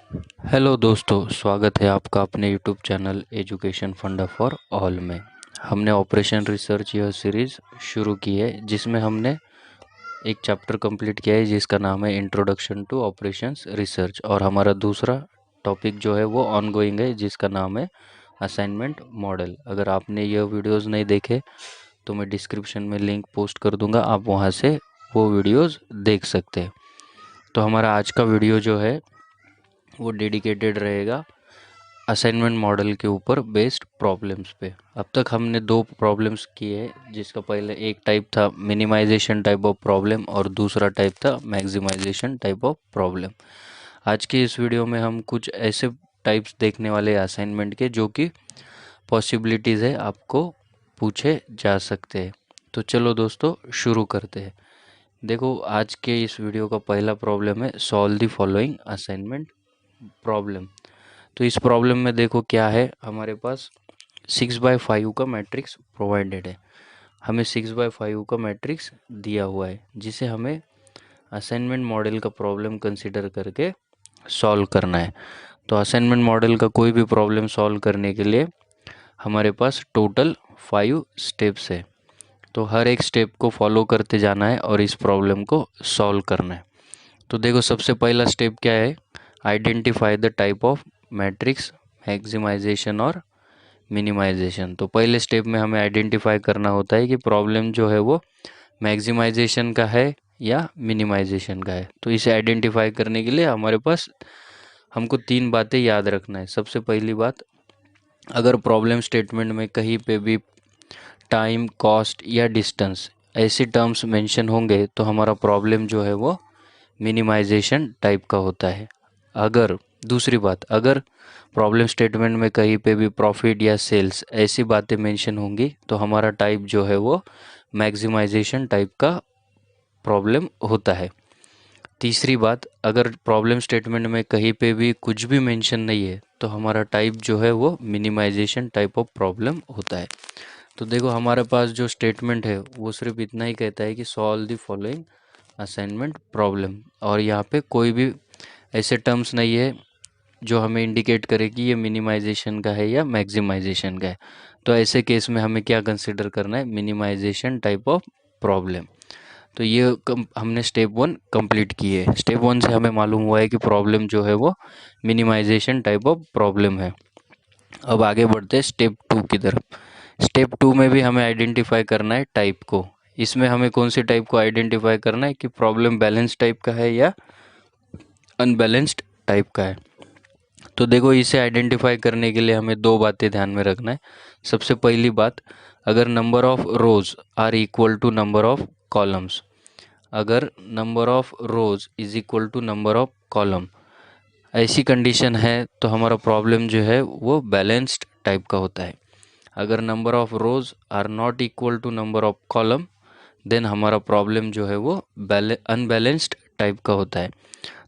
Hello दोस्तों, स्वागत है आपका अपने यूट्यूब चैनल एजुकेशन फंडा फॉर ऑल में। हमने ऑपरेशन रिसर्च यह सीरीज़ शुरू की है जिसमें हमने एक चैप्टर कंप्लीट किया है जिसका नाम है इंट्रोडक्शन टू ऑपरेशंस रिसर्च, और हमारा दूसरा टॉपिक जो है वो ऑनगोइंग है जिसका नाम है असाइनमेंट मॉडल। अगर आपने यह वीडियोज़ नहीं देखे तो मैं डिस्क्रिप्शन में लिंक पोस्ट कर दूंगा, आप वहाँ से वो वीडियोज़ देख सकते हैं। तो हमारा आज का वीडियो जो है वो डेडिकेटेड रहेगा असाइनमेंट मॉडल के ऊपर बेस्ड प्रॉब्लम्स पे। अब तक हमने दो प्रॉब्लम्स किए, जिसका पहले एक टाइप था मिनिमाइजेशन टाइप ऑफ प्रॉब्लम और दूसरा टाइप था मैक्सिमाइजेशन टाइप ऑफ प्रॉब्लम। आज के इस वीडियो में हम कुछ ऐसे टाइप्स देखने वाले असाइनमेंट के जो कि पॉसिबिलिटीज़ है आपको पूछे जा सकते हैं। तो चलो दोस्तों शुरू करते हैं। देखो, आज के इस वीडियो का पहला प्रॉब्लम है solve the following assignment problem. तो इस प्रॉब्लम में देखो क्या है, हमारे पास 6/5 का मैट्रिक्स प्रोवाइडेड है। हमें 6/5 का मैट्रिक्स दिया हुआ है जिसे हमें असाइनमेंट मॉडल का प्रॉब्लम कंसिडर करके सॉल्व करना है। तो असाइनमेंट मॉडल का कोई भी प्रॉब्लम सॉल्व करने के लिए हमारे पास टोटल 5 स्टेप्स है। तो हर एक स्टेप को फॉलो करते जाना है और इस प्रॉब्लम को सॉल्व करना है। तो देखो, सबसे पहला स्टेप क्या है, identify the type of matrix maximisation और मिनिमाइजेशन। तो पहले स्टेप में हमें आइडेंटिफाई करना होता है कि प्रॉब्लम जो है वो मैक्सिमाइजेशन का है या मिनिमाइजेशन का है। तो इसे आइडेंटिफाई करने के लिए हमारे पास हमको तीन बातें याद रखना है। सबसे पहली बात, अगर प्रॉब्लम स्टेटमेंट में कहीं पे भी टाइम, कॉस्ट या डिस्टेंस ऐसे टर्म्स मेंशन होंगे तो हमारा प्रॉब्लम जो है वो मिनिमाइजेशन टाइप का होता है। अगर दूसरी बात, अगर प्रॉब्लम स्टेटमेंट में कहीं पे भी प्रॉफिट या सेल्स ऐसी बातें मेंशन होंगी तो हमारा टाइप जो है वो मैक्सिमाइजेशन टाइप का प्रॉब्लम होता है। तीसरी बात, अगर प्रॉब्लम स्टेटमेंट में कहीं पे भी कुछ भी मेंशन नहीं है तो हमारा टाइप जो है वो मिनिमाइजेशन टाइप ऑफ प्रॉब्लम होता है। तो देखो, हमारे पास जो स्टेटमेंट है वो सिर्फ इतना ही कहता है कि solve the following assignment problem, और यहाँ पे कोई भी ऐसे टर्म्स नहीं है जो हमें इंडिकेट करे कि ये मिनिमाइजेशन का है या मैक्सिमाइजेशन का है। तो ऐसे केस में हमें क्या कंसिडर करना है, मिनिमाइजेशन टाइप ऑफ प्रॉब्लम। तो ये हमने स्टेप 1 कंप्लीट की है। स्टेप 1 से हमें मालूम हुआ है कि प्रॉब्लम जो है वो मिनिमाइजेशन टाइप ऑफ प्रॉब्लम है। अब आगे बढ़ते हैं स्टेप 2 की तरफ। स्टेप 2 में भी हमें आइडेंटिफाई करना है टाइप को। इसमें हमें कौन सी टाइप को आइडेंटिफाई करना है कि प्रॉब्लम बैलेंस टाइप का है या अनबैलेंस्ड टाइप का है। तो देखो, इसे आइडेंटिफाई करने के लिए हमें दो बातें ध्यान में रखना है। सबसे पहली बात, अगर number of rows are equal to number of columns, अगर number of rows is equal to number of column, ऐसी कंडीशन है तो हमारा प्रॉब्लम जो है वो बैलेंस्ड टाइप का होता है। अगर number of rows are not equal to number of column, then हमारा प्रॉब्लम जो है वो अनबैलेंस्ड टाइप का होता है।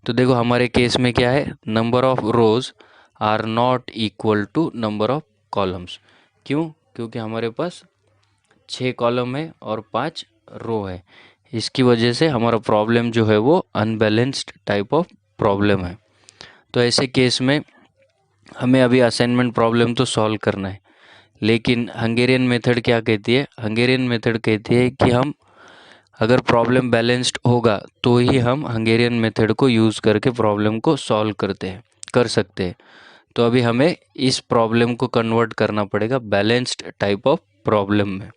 तो देखो, हमारे केस में क्या है, number of rows are not equal to number of columns. क्यों? क्योंकि हमारे पास 6 कॉलम है और 5 रो है। इसकी वजह से हमारा प्रॉब्लम जो है वो अनबैलेंस्ड टाइप ऑफ प्रॉब्लम है। तो ऐसे केस में हमें अभी असाइनमेंट प्रॉब्लम तो सॉल्व करना है, लेकिन हंगेरियन मेथड क्या कहती है, हंगेरियन मेथड कहती है कि हम अगर प्रॉब्लम बैलेंस्ड होगा तो ही हम हंगेरियन मेथड को यूज़ करके प्रॉब्लम को सॉल्व कर सकते हैं। तो अभी हमें इस प्रॉब्लम को कन्वर्ट करना पड़ेगा बैलेंस्ड टाइप ऑफ प्रॉब्लम में।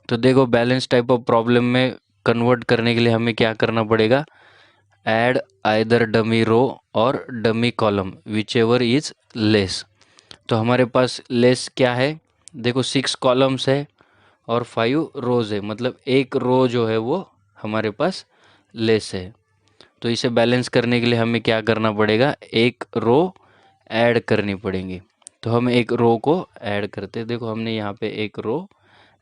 तो देखो, बैलेंस टाइप ऑफ प्रॉब्लम में कन्वर्ट करने के लिए हमें क्या करना पड़ेगा, ऐड आइदर डमी रो और dummy column which ever is less. तो हमारे पास लेस क्या है, देखो 6 कॉलम्स है और 5 रोज है, मतलब एक रो जो है वो हमारे पास लेस है। तो इसे बैलेंस करने के लिए हमें क्या करना पड़ेगा, एक रो ऐड करनी पड़ेगी। तो हम एक रो को ऐड करते हैं। देखो, हमने यहाँ पे एक रो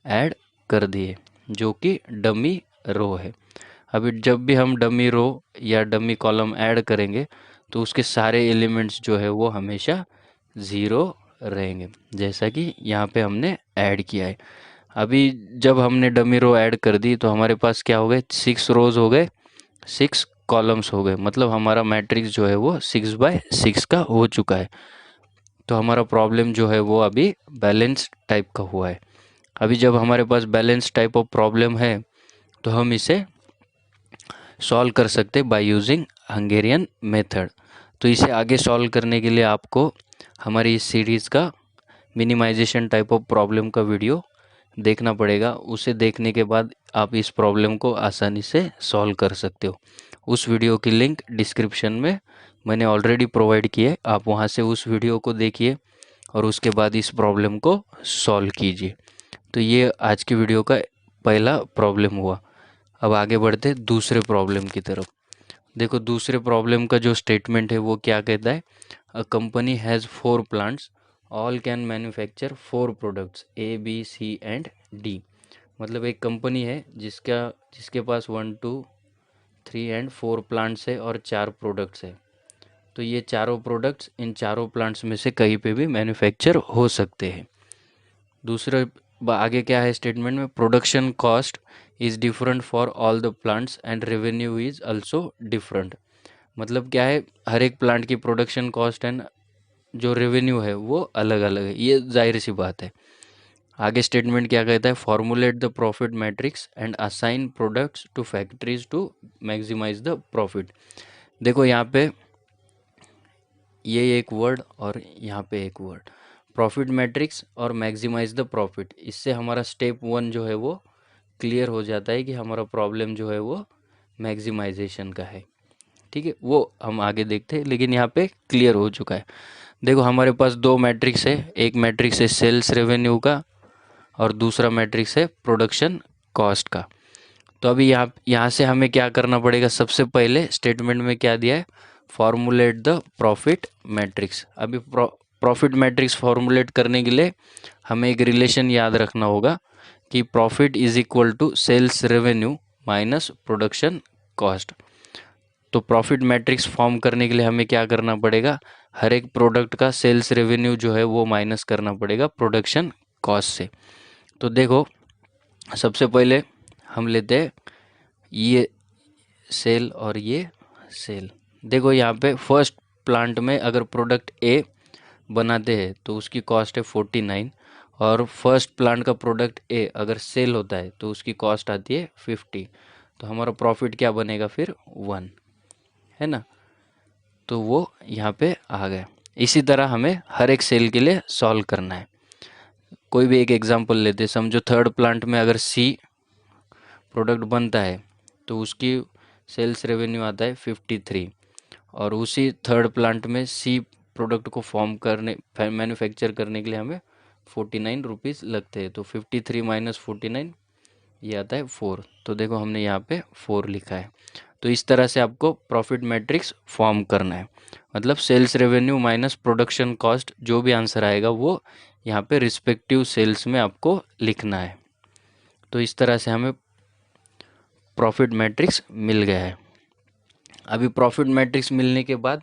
ऐड कर दिए जो कि डमी रो है। अभी जब भी हम डमी रो या डमी कॉलम ऐड करेंगे तो उसके सारे एलिमेंट्स जो है वो हमेशा ज़ीरो रहेंगे, जैसा कि यहाँ पे हमने ऐड किया है। अभी जब हमने डमी रो ऐड कर दी तो हमारे पास क्या हो गए, 6 रोज हो गए, 6 कॉलम्स हो गए, मतलब हमारा मैट्रिक्स जो है वो 6x6 का हो चुका है। तो हमारा प्रॉब्लम जो है वो अभी बैलेंस टाइप का हुआ है। अभी जब हमारे पास बैलेंस टाइप ऑफ प्रॉब्लम है तो हम इसे सॉल्व कर सकते बाय यूजिंग हंगेरियन मेथड। तो इसे आगे सॉल्व करने के लिए आपको हमारी इस सीरीज़ का मिनिमाइजेशन टाइप ऑफ प्रॉब्लम का वीडियो देखना पड़ेगा। उसे देखने के बाद आप इस प्रॉब्लम को आसानी से सॉल्व कर सकते हो। उस वीडियो की लिंक डिस्क्रिप्शन में मैंने ऑलरेडी प्रोवाइड की है, आप वहां से उस वीडियो को देखिए और उसके बाद इस प्रॉब्लम को सॉल्व कीजिए। तो ये आज की वीडियो का पहला प्रॉब्लम हुआ। अब आगे बढ़ते दूसरे प्रॉब्लम की तरफ। देखो दूसरे प्रॉब्लम का जो स्टेटमेंट है वो क्या कहता है, a company has 4 plants, all can manufacture 4 products A B C and D. मतलब एक कंपनी है जिसके पास 1 2 3 एंड 4 प्लांट्स है और 4 प्रोडक्ट्स है। तो ये चारों प्रोडक्ट्स इन चारों प्लांट्स में से कहीं पे भी मैन्युफैक्चर हो सकते हैं। दूसरा आगे क्या है स्टेटमेंट में, production cost is different for all the plants and revenue is also different. मतलब क्या है, हर एक प्लांट की प्रोडक्शन कॉस्ट एंड जो रेवेन्यू है वो अलग अलग है, ये जाहिर सी बात है। आगे स्टेटमेंट क्या कहता है, formulate the profit matrix and assign products to factories to maximise the profit. देखो यहाँ पे ये एक वर्ड और यहाँ पे एक वर्ड, प्रॉफिट मैट्रिक्स और मैक्सिमाइज द प्रॉफिट। इससे हमारा स्टेप 1 जो है वो क्लियर हो जाता है कि हमारा प्रॉब्लम जो है वो मैक्सिमाइजेशन का है। ठीक है, वो हम आगे देखते हैं, लेकिन यहाँ पे क्लियर हो चुका है। देखो हमारे पास दो मैट्रिक्स है, एक मैट्रिक्स है सेल्स रेवेन्यू का और दूसरा मैट्रिक्स है प्रोडक्शन कॉस्ट का। तो अभी यहाँ से हमें क्या करना पड़ेगा, सबसे पहले स्टेटमेंट में क्या दिया है, फॉर्मुलेट द प्रॉफिट मैट्रिक्स। अभी प्रॉफिट मैट्रिक्स फॉर्मुलेट करने के लिए हमें एक रिलेशन याद रखना होगा कि profit is equal to sales revenue minus production cost. तो प्रॉफिट मैट्रिक्स फॉर्म करने के लिए हमें क्या करना पड़ेगा, हर एक प्रोडक्ट का सेल्स रेवेन्यू जो है वो माइनस करना पड़ेगा प्रोडक्शन कॉस्ट से। तो देखो सबसे पहले हम लेते हैं ये सेल और ये सेल। देखो यहाँ पे फर्स्ट प्लांट में अगर प्रोडक्ट ए बनाते हैं तो उसकी कॉस्ट है 49 और फर्स्ट प्लांट का प्रोडक्ट ए अगर सेल होता है तो उसकी कॉस्ट आती है 50। तो हमारा प्रॉफिट क्या बनेगा फिर 1, है ना। तो वो यहाँ पे आ गया। इसी तरह हमें हर एक सेल के लिए सॉल्व करना है। कोई भी एक एग्जांपल लेते हैं, समझो थर्ड प्लांट में अगर सी प्रोडक्ट बनता है तो उसकी सेल्स रेवेन्यू आता है 53 और उसी थर्ड प्लांट में सी प्रोडक्ट को फॉर्म करने मैन्युफैक्चर करने के लिए हमें 49 रुपीज़ लगते हैं। तो 53 माइनस 49 ये आता है 4। तो देखो हमने यहाँ पे 4 लिखा है। तो इस तरह से आपको प्रॉफिट मैट्रिक्स फॉर्म करना है, मतलब sales revenue minus production cost, जो भी आंसर आएगा वो यहाँ पे रिस्पेक्टिव सेल्स में आपको लिखना है। तो इस तरह से हमें प्रॉफिट मैट्रिक्स मिल गया है। अभी प्रॉफिट मैट्रिक्स मिलने के बाद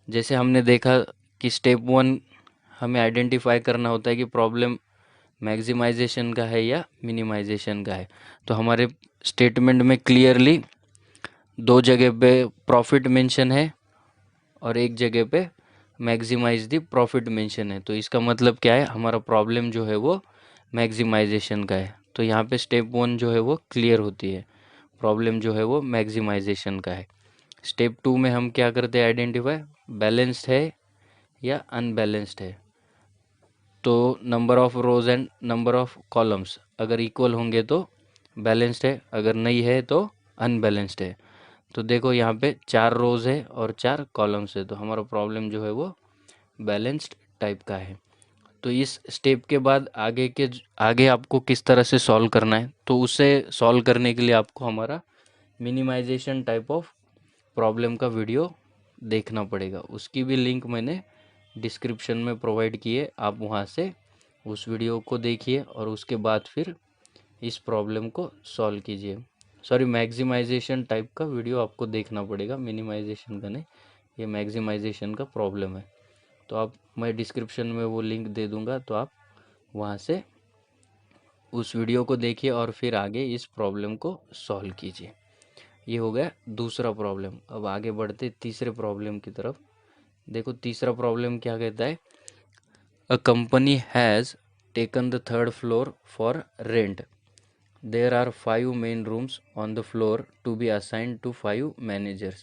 जैसे हमने देखा कि स्टेप 1 हमें आइडेंटिफाई करना होता है कि प्रॉब्लम मैक्सिमाइजेशन का है या मिनिमाइजेशन का है। तो हमारे स्टेटमेंट में क्लियरली दो जगह पे प्रॉफिट मेंशन है और एक जगह पे मैक्सिमाइज द प्रॉफिट मेंशन है। तो इसका मतलब क्या है, हमारा प्रॉब्लम जो है वो मैक्सिमाइजेशन का है। तो यहाँ पे स्टेप 1 जो है वो क्लियर होती है, प्रॉब्लम जो है वो मैक्सिमाइजेशन का है। स्टेप 2 में हम क्या करते हैं, आइडेंटिफाई बैलेंस्ड है या अनबैलेंस्ड है। तो number of rose and number of columns अगर इक्वल होंगे तो बैलेंस्ड है, अगर नहीं है तो अनबैलेंस्ड है। तो देखो यहाँ पे 4 रोज है और 4 कॉलम्स है, तो हमारा प्रॉब्लम जो है वो बैलेंस्ड टाइप का है। तो इस स्टेप के बाद आगे आपको किस तरह से सॉल्व करना है, तो उसे सॉल्व करने के लिए आपको हमारा मिनिमाइजेशन टाइप ऑफ प्रॉब्लम का वीडियो देखना पड़ेगा। उसकी भी लिंक मैंने डिस्क्रिप्शन में प्रोवाइड की है, आप वहाँ से उस वीडियो को देखिए और उसके बाद फिर इस प्रॉब्लम को सॉल्व कीजिए। सॉरी, मैक्सिमाइजेशन टाइप का वीडियो आपको देखना पड़ेगा, मिनिमाइजेशन का नहीं। ये मैक्सिमाइजेशन का प्रॉब्लम है। तो आप, मैं डिस्क्रिप्शन में वो लिंक दे दूँगा, तो आप वहाँ से उस वीडियो को देखिए और फिर आगे इस प्रॉब्लम को सॉल्व कीजिए। ये हो गया दूसरा प्रॉब्लम। अब आगे बढ़ते तीसरे प्रॉब्लम की तरफ। देखो तीसरा प्रॉब्लम क्या कहता है, a company has taken the third floor for rent. There are 5 main rooms on the floor to be assigned to 5 managers,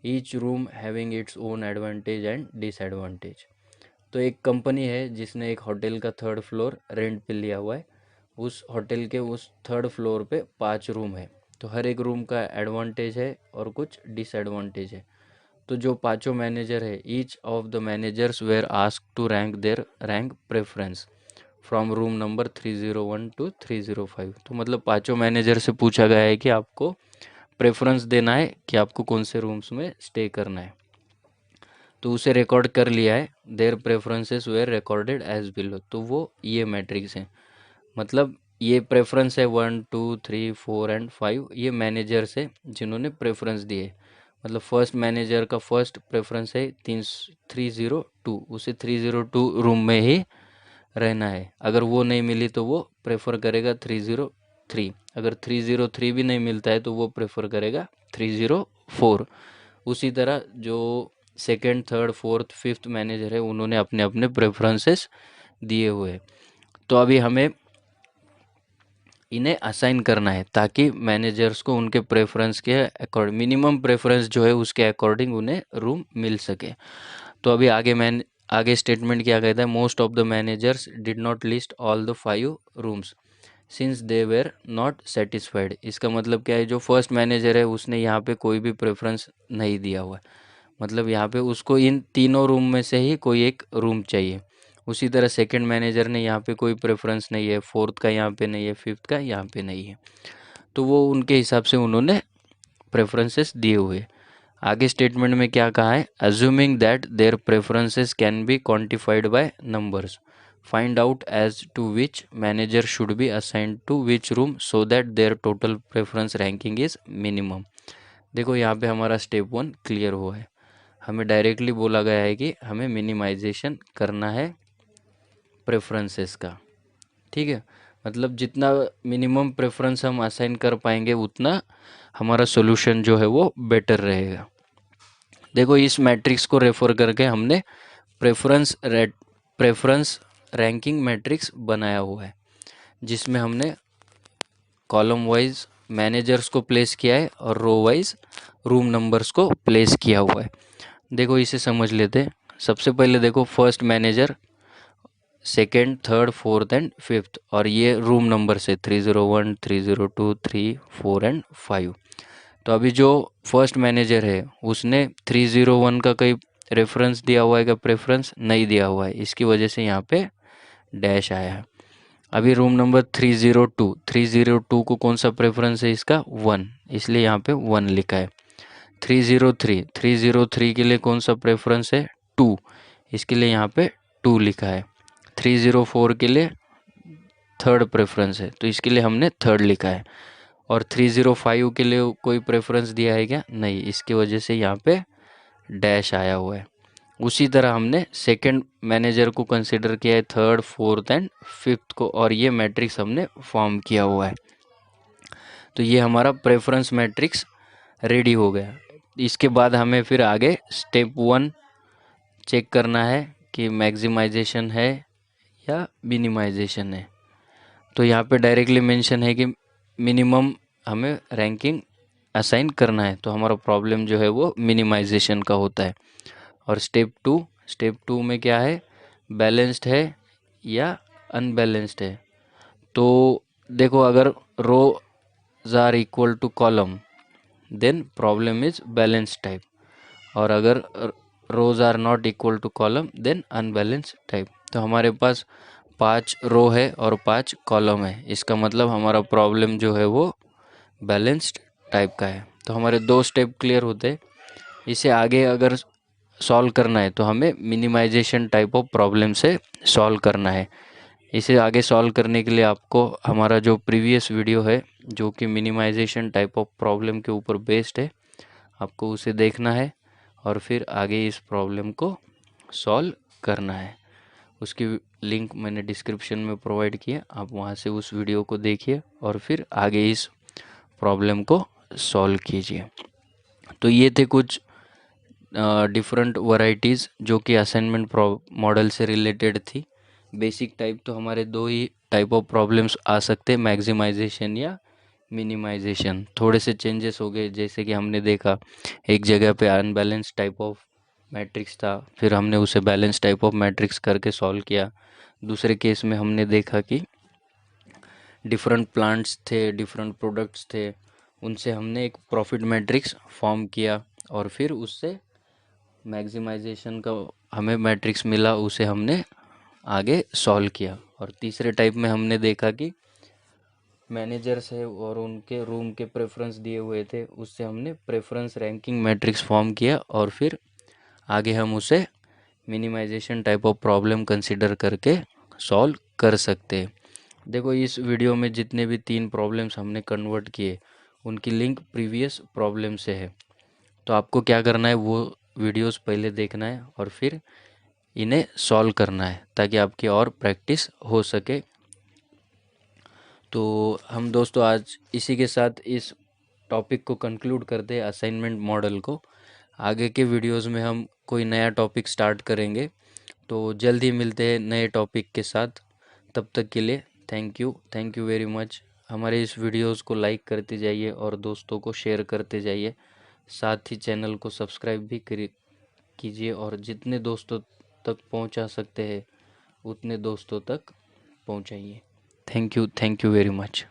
each room having its own advantage and disadvantage। तो एक company है जिसने एक hotel का third floor rent पे लिया हुआ है। उस होटल के उस थर्ड फ्लोर पे 5 रूम है, तो हर एक रूम का एडवांटेज है और कुछ डिसएडवांटेज है। तो जो पांचों मैनेजर है, each of the managers were asked to rank their rank preference from room number 301 to 305। तो मतलब पांचों मैनेजर से पूछा गया है कि आपको प्रेफरेंस देना है कि आपको कौन से रूम्स में स्टे करना है। तो उसे रिकॉर्ड कर लिया है, their preferences were recorded as below. तो वो ये मैट्रिक्स है, मतलब ये प्रेफरेंस है 1 2 3 4 एंड 5, ये मैनेजर्स है जिन्होंने प्रेफरेंस दिए। मतलब फर्स्ट मैनेजर का फर्स्ट प्रेफरेंस है 302, उसे 302 रूम में ही रहना है। अगर वो नहीं मिली तो वो प्रेफर करेगा 303। अगर 303 भी नहीं मिलता है तो वो प्रेफर करेगा 304। उसी तरह जो second third fourth fifth manager है उन्होंने अपने अपने प्रेफरेंसेस दिए हुए। तो अभी हमें इन्हें असाइन करना है ताकि मैनेजर्स को उनके प्रेफरेंस के अकॉर्डिंग, मिनिमम प्रेफरेंस जो है उसके अकॉर्डिंग उन्हें रूम मिल सके। तो अभी आगे स्टेटमेंट क्या कहता है, most of the managers did not list all the 5 rooms since they were not satisfied. इसका मतलब क्या है, जो फर्स्ट मैनेजर है उसने यहाँ पे कोई भी प्रेफरेंस नहीं दिया हुआ है, मतलब यहाँ पे उसको इन तीनों रूम में से ही कोई एक रूम चाहिए। उसी तरह सेकंड मैनेजर ने यहाँ पे कोई प्रेफरेंस नहीं है, फोर्थ का यहाँ पे नहीं है, फिफ्थ का यहाँ पे नहीं है, तो वो उनके हिसाब से उन्होंने प्रेफरेंसेस दिए हुए। आगे स्टेटमेंट में क्या कहा है, assuming that their preferences can be quantified by numbers, find out as to which manager should be assigned to which room so that their total preference ranking is minimum. देखो यहाँ पे हमारा स्टेप 1 क्लियर हुआ है। हमें directly बोला गया है कि हमें मिनिमाइजेशन करना है प्रेफरेंसेस का, ठीक है। मतलब जितना मिनिमम प्रेफरेंस हम असाइन कर पाएंगे उतना हमारा सोल्यूशन जो है वो बेटर रहेगा। देखो इस मैट्रिक्स को रेफर करके हमने प्रेफरेंस रैंकिंग मैट्रिक्स बनाया हुआ है, जिसमें हमने कॉलम वाइज मैनेजर्स को प्लेस किया है और रो वाइज रूम नंबर्स को प्लेस किया हुआ है। देखो इसे समझ लेते हैं। सबसे पहले देखो first manager, second third fourth and fifth, और ये रूम नंबर से 301 302 3 4 एंड 5। तो अभी जो फर्स्ट मैनेजर है उसने 301 का कोई रेफरेंस दिया हुआ है क्या, प्रेफरेंस नहीं दिया हुआ है, इसकी वजह से यहाँ पे डैश आया है। अभी रूम नंबर 302 को कौन सा प्रेफरेंस है इसका, 1, इसलिए यहाँ पे 1 लिखा है। 303 के लिए कौन सा प्रेफरेंस है, 2, इसके लिए यहाँ पे 2 लिखा है। 304 के लिए थर्ड प्रेफरेंस है तो इसके लिए हमने थर्ड लिखा है। और 305 के लिए कोई प्रेफरेंस दिया है क्या, नहीं, इसकी वजह से यहाँ पे डैश आया हुआ है। उसी तरह हमने सेकंड मैनेजर को कंसिडर किया है, थर्ड फोर्थ एंड फिफ्थ को, और ये मैट्रिक्स हमने फॉर्म किया हुआ है। तो ये हमारा प्रेफरेंस मैट्रिक्स रेडी हो गया। इसके बाद हमें फिर आगे स्टेप 1 चेक करना है कि मैक्सिमाइजेशन है या मिनिमाइजेशन है। तो यहाँ पे डायरेक्टली मेंशन है कि मिनिमम हमें रैंकिंग असाइन करना है, तो हमारा प्रॉब्लम जो है वो मिनिमाइजेशन का होता है। और स्टेप टू में क्या है, बैलेंस्ड है या अनबैलेंस्ड है। तो देखो अगर rows are equal to column then problem is balance type, और अगर rows are not equal to column then unbalance type. तो हमारे पास 5 रो है और 5 कॉलम है, इसका मतलब हमारा प्रॉब्लम जो है वो बैलेंस्ड टाइप का है। तो हमारे 2 स्टेप क्लियर होते हैं। इसे आगे अगर सॉल्व करना है तो हमें मिनिमाइजेशन टाइप ऑफ प्रॉब्लम से सॉल्व करना है। इसे आगे सॉल्व करने के लिए आपको हमारा जो प्रीवियस वीडियो है जो कि मिनिमाइजेशन टाइप ऑफ प्रॉब्लम के ऊपर बेस्ड है, आपको उसे देखना है और फिर आगे इस प्रॉब्लम को सॉल्व करना है। उसकी लिंक मैंने डिस्क्रिप्शन में प्रोवाइड किया, आप वहाँ से उस वीडियो को देखिए और फिर आगे इस प्रॉब्लम को सॉल्व कीजिए। तो ये थे कुछ डिफरेंट वैरायटीज़ जो कि असाइनमेंट मॉडल से रिलेटेड थी। बेसिक टाइप तो हमारे दो ही टाइप ऑफ प्रॉब्लम्स आ सकते हैं, मैक्सिमाइजेशन या मिनिमाइजेशन। थोड़े से चेंजेस हो गए, जैसे कि हमने देखा एक जगह पे अनबैलेंस टाइप ऑफ मैट्रिक्स था, फिर हमने उसे बैलेंस टाइप ऑफ मैट्रिक्स करके सॉल्व किया। दूसरे केस में हमने देखा कि डिफरेंट प्लांट्स थे, डिफरेंट प्रोडक्ट्स थे, उनसे हमने एक प्रॉफिट मैट्रिक्स फॉर्म किया और फिर उससे मैक्सिमाइजेशन का हमें मैट्रिक्स मिला, उसे हमने आगे सॉल्व किया। और तीसरे टाइप में हमने देखा कि मैनेजर्स है और उनके रूम के प्रेफरेंस दिए हुए थे, उससे हमने प्रेफरेंस रैंकिंग मैट्रिक्स फॉर्म किया और फिर आगे हम उसे minimisation type of problem consider करके सॉल्व कर सकते हैं। देखो इस वीडियो में जितने भी 3 प्रॉब्लम्स हमने कन्वर्ट किए उनकी लिंक प्रीवियस प्रॉब्लम से है। तो आपको क्या करना है, वो वीडियोस पहले देखना है और फिर इन्हें सॉल्व करना है ताकि आपकी और प्रैक्टिस हो सके। तो हम दोस्तों आज इसी के साथ इस टॉपिक को कंक्लूड करते हैं, असाइनमेंट मॉडल को। आगे के वीडियोस में हम कोई नया टॉपिक स्टार्ट करेंगे, तो जल्द ही मिलते हैं नए टॉपिक के साथ। तब तक के लिए थैंक यू वेरी मच। हमारे इस वीडियोस को लाइक करते जाइए और दोस्तों को शेयर करते जाइए। साथ ही चैनल को सब्सक्राइब भी कीजिए और जितने दोस्तों तक पहुंचा सकते हैं उतने दोस्तों तक पहुंचाइए। Thank you very much.